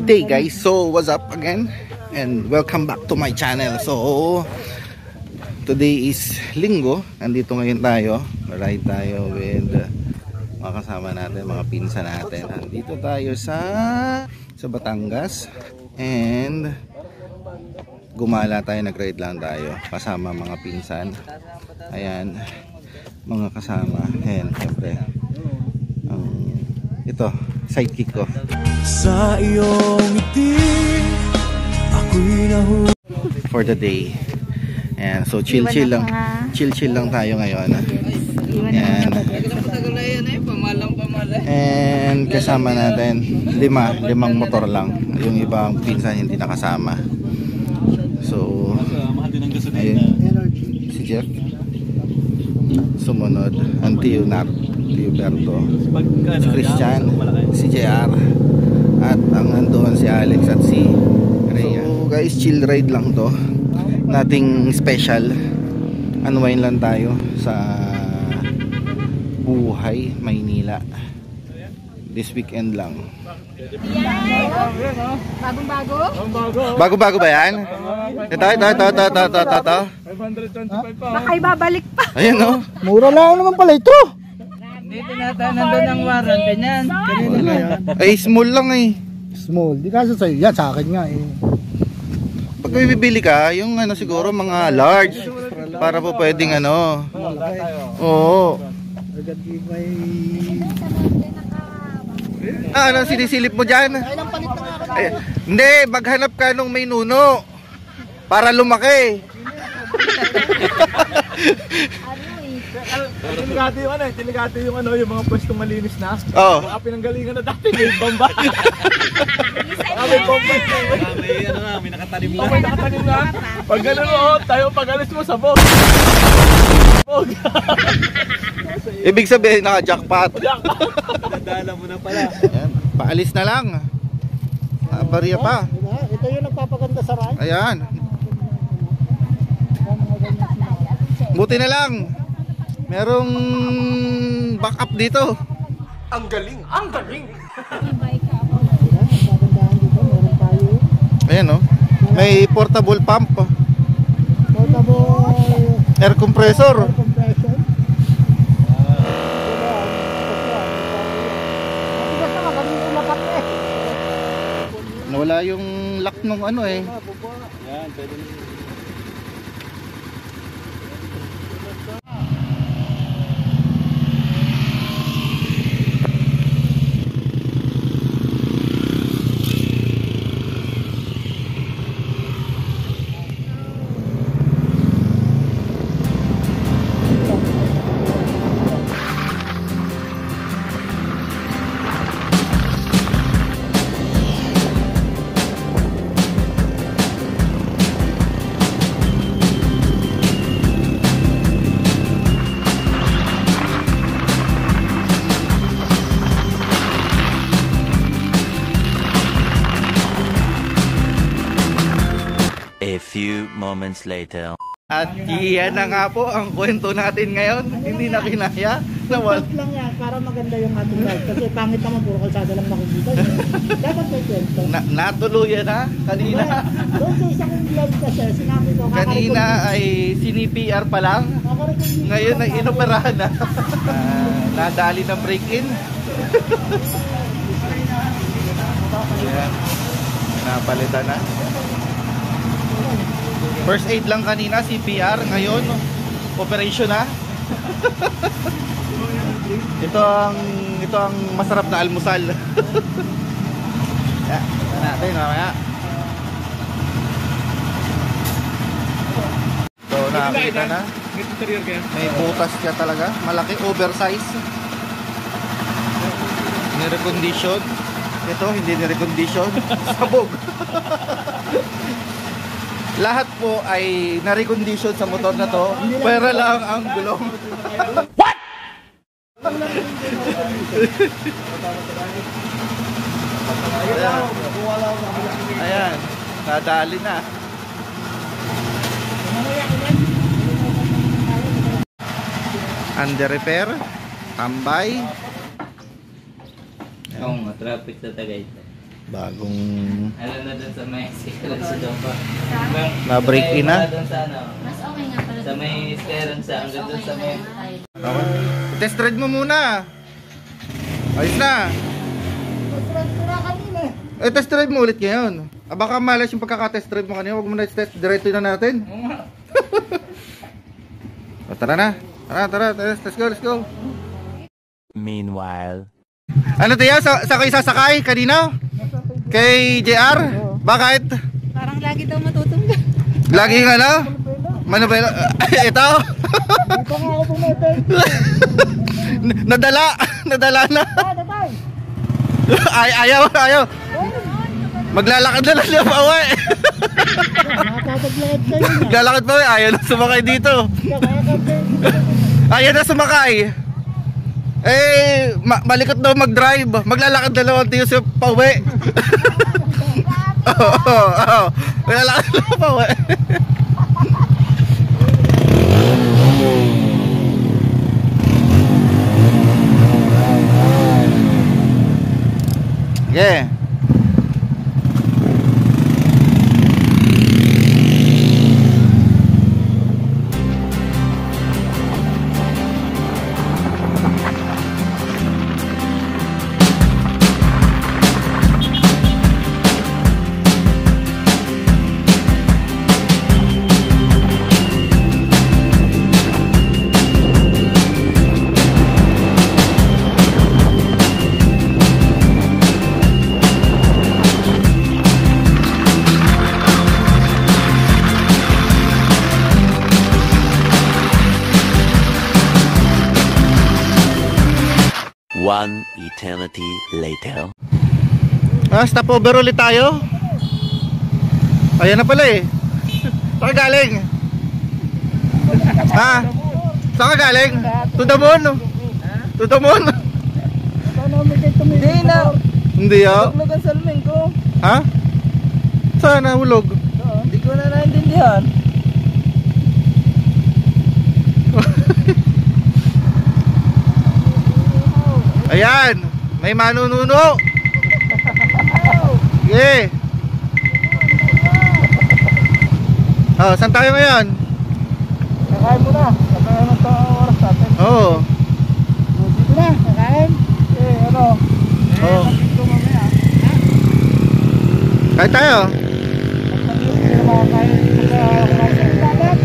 Good day guys, so what's up again and welcome back to my channel. So today is Linggo, nandito ngayon tayo, ride tayo with mga kasama natin, mga pinsan natin. Nandito tayo sa Batangas and gumala tayo, nag-ride lang tayo kasama mga pinsan. Ayan, mga kasama. Ayan, siyempre ito, sidekick ko. Sa iyong ngiti, ako'y for the day. Ayan, so chill lang tayo ngayon. Ayan. And kasama natin limang motor lang. Yung ibang pinsan hindi nakasama. So ayun, si Jeff sumunod, ang Tio Berto, si Christian, si JR, at ang nandoon si Alex at si Rhea. So guys, chill ride lang to, nothing special, unwind lang tayo sa buhay Maynila this weekend lang. Bago ba yan? Ito 525 pa. Baka ibabalik pa. Ayan o, mura lang naman pala ito. Hindi tinatanan doon ang warranty niyan. ay small lang eh. Small, di kasi sa'yo yan, sa akin nga eh. Pag may bibili ka, yung ano siguro mga large, para po pwedeng ano. Oo. Agad may... Ano sinisilip mo dyan? Hindi, maghanap ka nung may nuno para lumaki. Delikado yung ano, yung mga pwestong malinis na. Oo. Mga pinanggalingan na dati, may bomba. May bomba. May nakatanim na. May nakatanim na. Pag gano'n mo, tayo pag-alis mo, sabog. Sabog. Ibig sabihin naka-jackpot. Nadala mo na pala. Ayan, paalis na lang. Bariya pa. Ito yung nagpapaganda sa ride. Ayan. Buti na lang merong backup dito. Ang galing, ang galing. Ayan o, may portable pump, Portable air compressor. Nawala yung lock nung ano eh. Yan, pwede na. A few moments later. At iyan na nga po ang kwento natin ngayon. Hindi na kinaya. Nawal. lang yan, para maganda yung ating ride. Kasi pangit naman, puro kalsada lang nakikita. Dapat may kwento. Natuluyan na kanina. Doon sa isang vlog kasi, sinabi ko, Kanina ay sini-PR pa lang. Ngayon ay inoperahan na. Nadali ng break-in. Ayan. Napalitan na. First aid lang kanina, CPR. Ngayon, operation na. Ito ang masarap na almusal. Yeah, natin mamaya. So, nakakita na. May butas siya talaga. Malaki, oversize. Ni-recondition. Ito, hindi ni-recondition. Sabog. Lahat po ay na-recondition sa motor na to. Pera lang ang gulong. What? Ayan, nadali na. Under repair, tambay. Oo nga, traffic sa Tagaytay. Bagong Ano na dun sa may sikaran sa Domba? na-break in na. Doon sa ano? Sa may sikaran sa hanggang dun sa may... Okay. Test ride mo muna. Ayos na. Test drive mo ulit ngayon. Baka malas yung pagkaka-test drive mo kanina. Huwag mo na test, diretso na natin. Tara na. Tara. Let's go. Meanwhile. Ano tayo? Sa kayo sasakay kanina? Kay JR? Bakit? Parang lagi daw matutunggan. Lagi yung ano? Manubela. Ito? Nadala na. Ayaw. Maglalakad na lang niya pa uwi. Maglalakad pa uwi. Ayaw na sumakay dito. Ayaw na sumakay. Malikot daw mag-drive. Maglalakad na lang tayo sa pa uwi. Maglalakad na lang pa uwi. Yeah. One eternity later. Stopover ulit tayo. Ayan na pala eh. Saan ka galing? Saan ka galing? To the moon? To the moon? Hindi na. Hindi ah. Hulog ang salming ko. Ha? Saan nahulog? Hindi ko na naintindihan. Ayan, may manununo. Sige. Saan tayo ngayon? Kakain mo na. Kakain mo ito oras natin. Oo. Dito na. Kakain. Ano? Oo. Dito mamaya. Kahit tayo. Hindi na makakain. Dagat.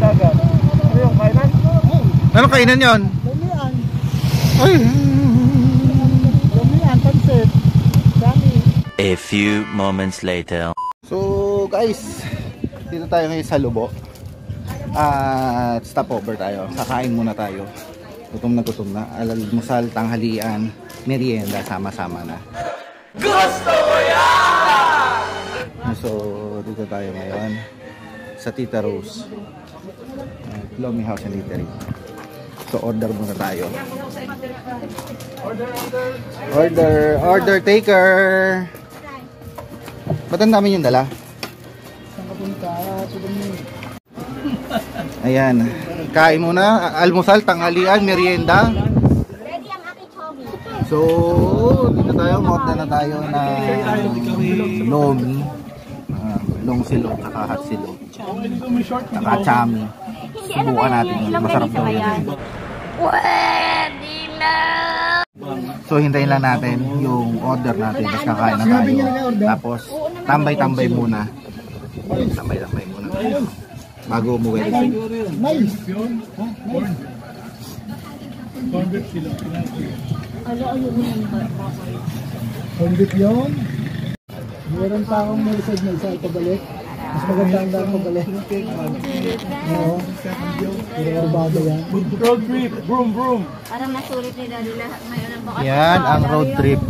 Dagat. Ano yung kainan? Anong kainan yon? Lumian. Ay. Lumian, pansit. Dami. A few moments later. So guys, dito tayo ngayon sa Lubo. At stopover tayo. Kakain muna tayo. Gutom na. Almusal, tanghalian, merienda, sama-sama na. Gusto mo yan! So dito tayo ngayon sa Tita Rose, Lomi House and Eatery. So order muna tayo. Order taker. Ba't ang dami yung dala? Ayan. Kain muna. Almusal, tanghalian, merienda. So, dito tayo. Order na tayo na lomi. Long silog, tsaka hot silog. Tsaka chami. Subukan natin yun. Masarap daw yun. So hintayin lang natin yung order natin. Tapos kakain na tayo. Tapos tambay-tambay muna. Tambay-tambay muna tayo bago umuwi. Kondit yun. Meron pa akong melisod na isa pabalik. Mas maganda ang daan pabalik. Oo. Pinagarbado yan. Road trip. Vroom. Parang nasulit ni Daddy lahat ngayon ang bakasyon. Yan ang road trip.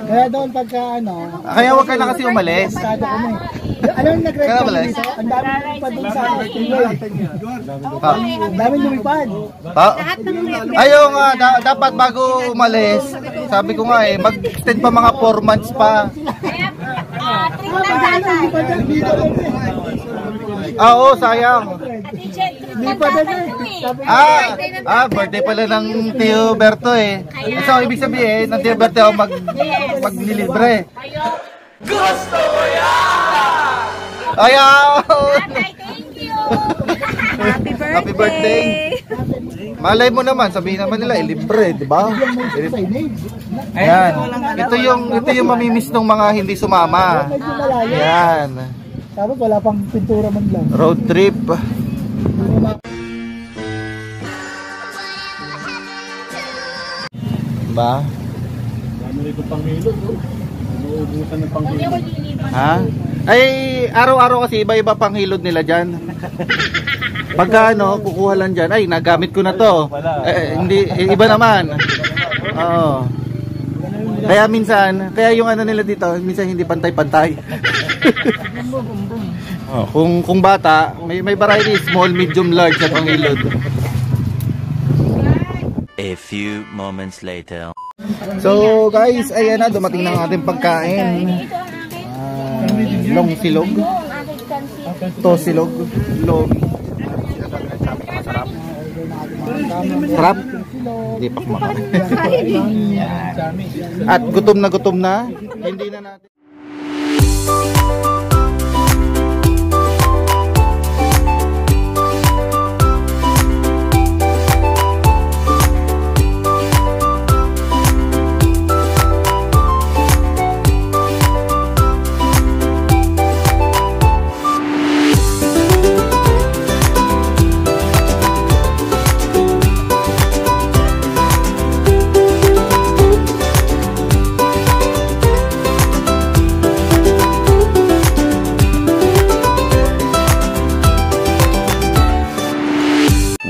Kaya doon pagka ano. Kaya huwag ka na kasi umalis. Estado kami. Alam mo nag-ride kami dito? Ang dami lumipad doon sa ang dami lumipad. Ayaw nga, dapat bago umalis. Sabi ko nga mag-extend pa mga 4 months pa. Oo, sayang. Lumipad na eh. Birthday pala ng Tio Berto eh. So, ibig sabihin, ng Tio Berto magnilibre. Gusto mo yan! Ayaw! Thank you! Happy birthday! Malay mo naman, sabihin naman nila, libre, di ba? Ayan. Ito yung mamimiss ng mga hindi sumama. Ayan. Tapos wala pang pintura man lang. Road trip. Ba? Dami rin itong panghilod, oh. Nauubusan ng panghilod. Ha? Ay, araw-araw kasi iba-iba pang hilod nila dyan. Pagka ano, kukuha lang dyan, ay, nagamit ko na to. Hindi, iba naman. Oo. Kaya minsan, kaya yung ano nila dito, minsan hindi pantay-pantay. Kung bata, may variety, small, medium, large sa panghilod. A few moments later. So guys, ayan na, dumating na ang ating pagkain. Long silog. To silog. Long. Sarap. Sarap. Hindi pa kumakain. At gutom na. Hindi na natin.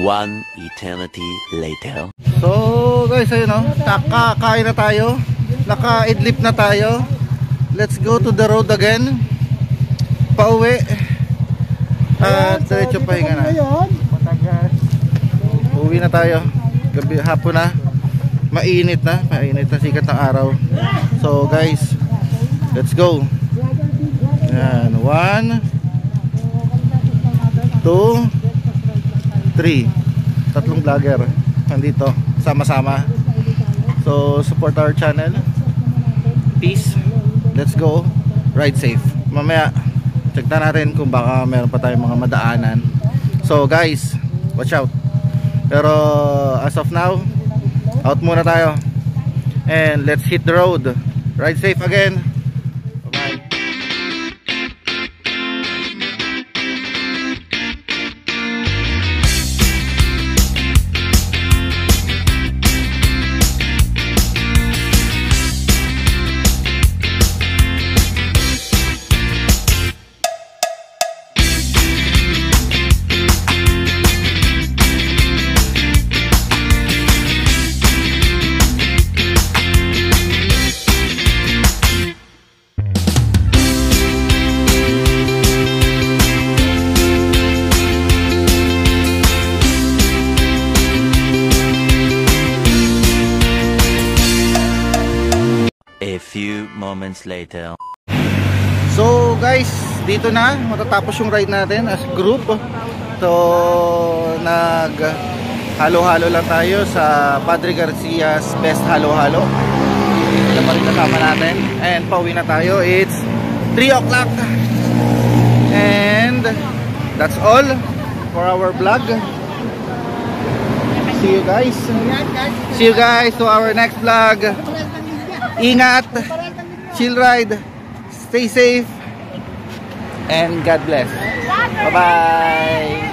One eternity later. So guys, ayun o, kakain na tayo. Naka-idlip na tayo. Let's go to the road again. Pauwi. At diretso pahinga na. Uwi na tayo. Gabi, hapon na. Mainit na sikat ng araw. So guys, let's go. Yan, 1 2 3, tatlong vlogger nandito sama-sama. So support our channel. Peace. Let's go. Ride safe. Mamaya check na natin kung baka meron pa tayong mga madaanan. So guys, watch out. Pero as of now, out muna tayo. And let's hit the road. Ride safe again. Bye. A few moments later. So guys, dito na matatapos yung ride natin as group. So nag halo-halo lang tayo sa Padre Garcia's Best Halo-Halo. Ito pa rin kasama natin. And pauwi na tayo. It's 3 o'clock. And that's all for our vlog. See you guys to our next vlog. Ingat, chill ride, stay safe, and God bless. Bye-bye.